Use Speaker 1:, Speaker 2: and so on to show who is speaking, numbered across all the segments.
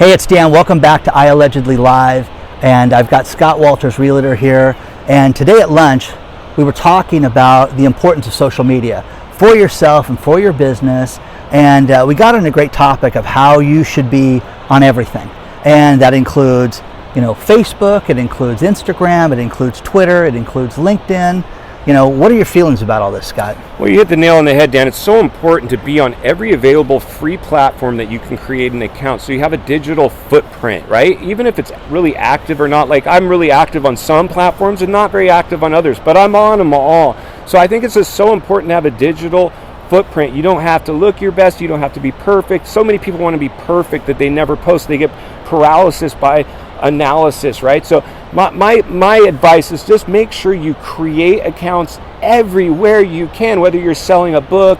Speaker 1: Hey, it's Dan. Welcome back to iAllegedly Live, and I've got Scott Walters, Realtor, here. And today at lunch, we were talking about the importance of social media for yourself and for your business. And we got on a great topic of how you should be on everything, and that includes, Facebook. It includes Instagram. It includes Twitter. It includes LinkedIn. What are your feelings about all this, Scott?
Speaker 2: Well, you hit the nail on the head, Dan. It's so important to be on every available free platform that you can create an account, so you have a digital footprint, right? Even if it's really active or not. Like, I'm really active on some platforms and not very active on others, but I'm on them all. So I think it's just so important to have a digital footprint. You don't have to look your best. You don't have to be perfect. So many people want to be perfect that they never post. They get paralysis by analysis, right? So my advice is just make sure you create accounts everywhere you can, whether you're selling a book,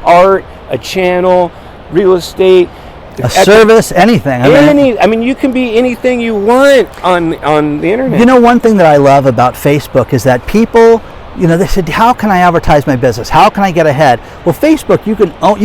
Speaker 2: art, a channel, real estate,
Speaker 1: a service, anything.
Speaker 2: You can be anything you want on the internet.
Speaker 1: One thing that I love about Facebook is that people, they said, how can I advertise my business? How can I get ahead? Well, Facebook, you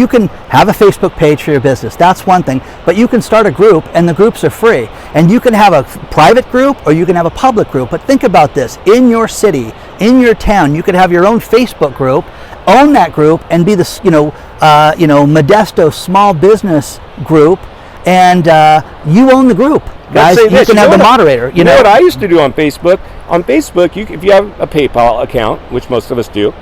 Speaker 1: can have a Facebook page for your business. That's one thing. But you can start a group, and the groups are free. And you can have a private group, or you can have a public group. But think about this. In your city, in your town, you could have your own Facebook group, own that group, and be this, Modesto small business group, and you own the group. Guys, you can have the moderator.
Speaker 2: You know what I used to do on Facebook? On Facebook, if you have a PayPal account, which most of us do,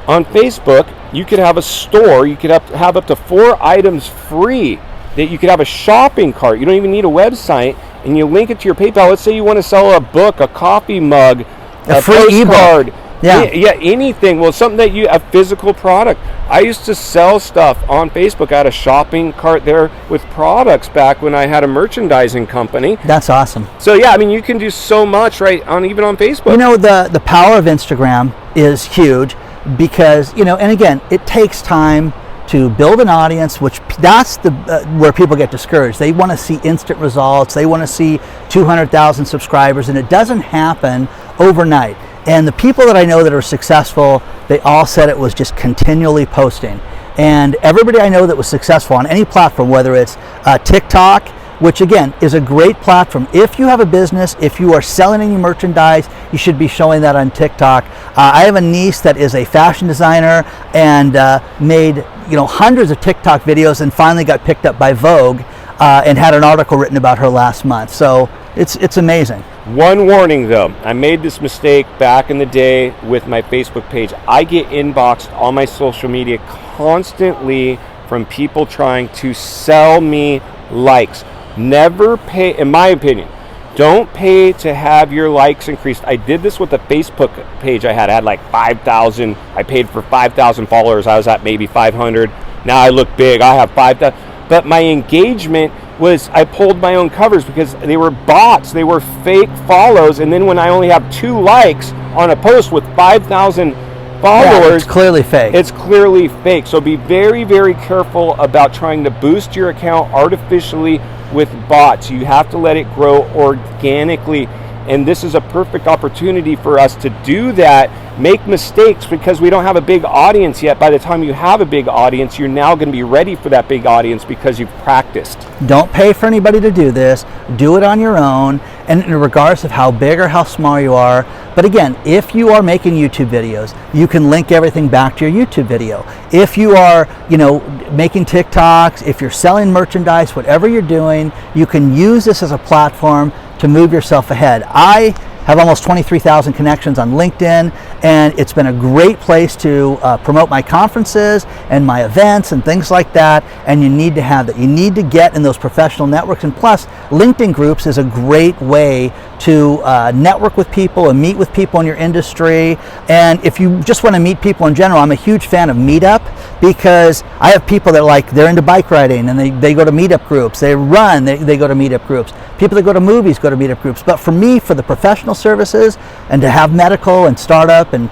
Speaker 2: on Facebook, you could have a store. You could have up to 4 items free. That you could have a shopping cart. You don't even need a website, and you link it to your PayPal. Let's say you want to sell a book, a coffee mug,
Speaker 1: a free
Speaker 2: postcard.
Speaker 1: Yeah,
Speaker 2: anything. Well, something that a physical product. I used to sell stuff on Facebook. I had a shopping cart there with products back when I had a merchandising company.
Speaker 1: That's awesome.
Speaker 2: So you can do so much even on Facebook.
Speaker 1: The power of Instagram is huge because, and again, it takes time to build an audience, which that's where people get discouraged. They want to see instant results. They want to see 200,000 subscribers, and it doesn't happen overnight. And the people that I know that are successful, they all said it was just continually posting. And everybody I know that was successful on any platform, whether it's TikTok, which again is a great platform. If you have a business, if you are selling any merchandise, you should be showing that on TikTok. I have a niece that is a fashion designer and made hundreds of TikTok videos, and finally got picked up by Vogue and had an article written about her last month. So it's amazing.
Speaker 2: One warning though, I made this mistake back in the day with my Facebook page. I get inboxed on my social media constantly from people trying to sell me likes. Never pay, in my opinion, don't pay to have your likes increased. I did this with the Facebook page I had. I had like 5,000. I paid for 5,000 followers. I was at maybe 500. Now I look big. I have 5,000. But my engagement was, I pulled my own covers because they were bots. They were fake follows. And then when I only have 2 likes on a post with 5,000 followers,
Speaker 1: it's clearly fake.
Speaker 2: It's clearly fake. So be very, very careful about trying to boost your account artificially with bots. You have to let it grow organically. And this is a perfect opportunity for us to do that, make mistakes because we don't have a big audience yet. By the time you have a big audience, you're now going to be ready for that big audience because you've practiced.
Speaker 1: Don't pay for anybody to do this. Do it on your own, and regardless of how big or how small you are. But again, if you are making YouTube videos, you can link everything back to your YouTube video. If you are, making TikToks, if you're selling merchandise, whatever you're doing, you can use this as a platform to move yourself ahead. I have almost 23,000 connections on LinkedIn, and it's been a great place to promote my conferences and my events and things like that, and you need to have that. You need to get in those professional networks, and plus LinkedIn groups is a great way to network with people and meet with people in your industry. And if you just want to meet people in general, I'm a huge fan of Meetup because I have people that they're into bike riding and they go to meetup groups. They run, they go to meetup groups. People that go to movies go to meetup groups. But for me, for the professional services and to have medical and startup and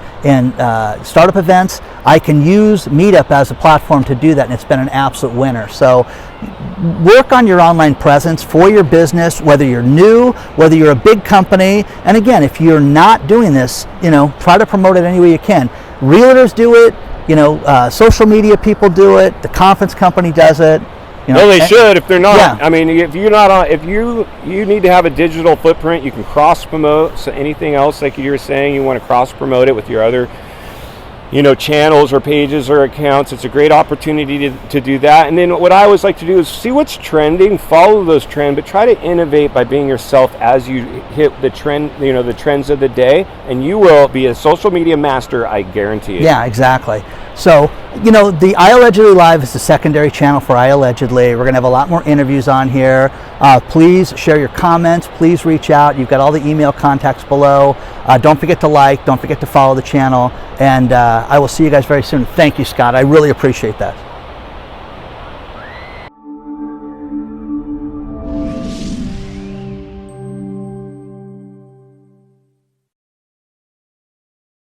Speaker 1: startup events, I can use Meetup as a platform to do that, and it's been an absolute winner. So work on your online presence for your business, whether you're new, whether you're a big company. And again, if you're not doing this, try to promote it any way you can. Realtors do it, social media people do it, the conference company does it.
Speaker 2: No, they should. If they're not,
Speaker 1: Yeah.
Speaker 2: I mean, if you're not on, if you need to have a digital footprint, you can cross promote. So anything else, like you were saying, you want to cross promote it with your other, channels or pages or accounts. It's a great opportunity to do that. And then what I always like to do is see what's trending, follow those trends, but try to innovate by being yourself as you hit the trend, the trends of the day, and you will be a social media master, I guarantee it.
Speaker 1: Yeah, exactly. So, the iAllegedly Live is the secondary channel for iAllegedly. We're going to have a lot more interviews on here. Please share your comments. Please reach out. You've got all the email contacts below. Don't forget to like. Don't forget to follow the channel. And I will see you guys very soon. Thank you, Scott. I really appreciate that.